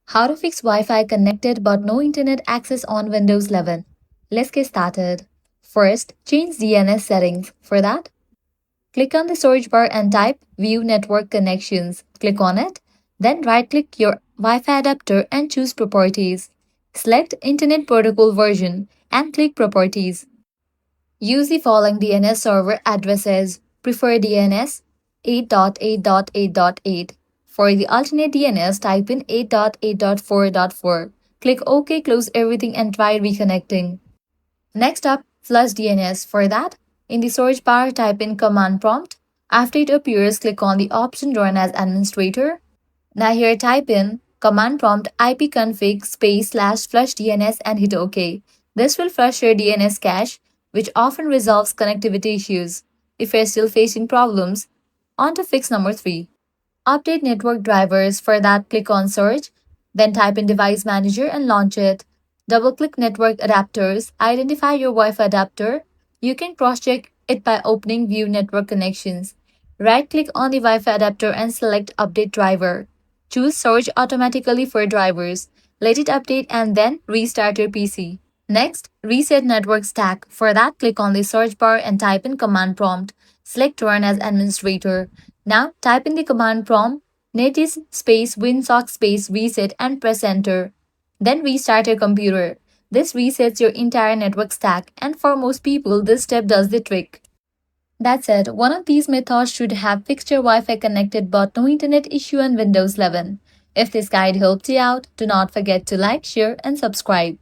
How to fix Wi-Fi connected but no internet access on Windows 11. Let's get started. First, change DNS settings. For that, click on the search bar and type View Network Connections. Click on it. Then right-click your Wi-Fi adapter and choose Properties. Select Internet Protocol version and click Properties. Use the following DNS server addresses. Prefer DNS 8.8.8.8. For the alternate DNS, type in 8.8.4.4. Click OK, close everything and try reconnecting. Next up, flush DNS. For that, in the search bar, type in command prompt. After it appears, click on the option Run as Administrator. Now here type in command prompt ipconfig /flush DNS and hit OK. This will flush your DNS cache, which often resolves connectivity issues. If you're still facing problems, on to fix number 3. Update network drivers. For that, click on Search, then type in Device Manager and launch it. Double-click Network Adapters. Identify your Wi-Fi adapter. You can cross-check it by opening View Network Connections. Right-click on the Wi-Fi adapter and select Update Driver. Choose Search automatically for drivers. Let it update and then restart your PC. Next, reset network stack. For that, click on the search bar and type in command prompt. Select Run as Administrator. Now, type in the command prompt netis winsock reset and press enter. Then restart your computer. This resets your entire network stack, and for most people, this step does the trick. That's it. One of these methods should have fixed your Wi-Fi connected but no internet issue on Windows 11. If this guide helped you out, do not forget to like, share, and subscribe.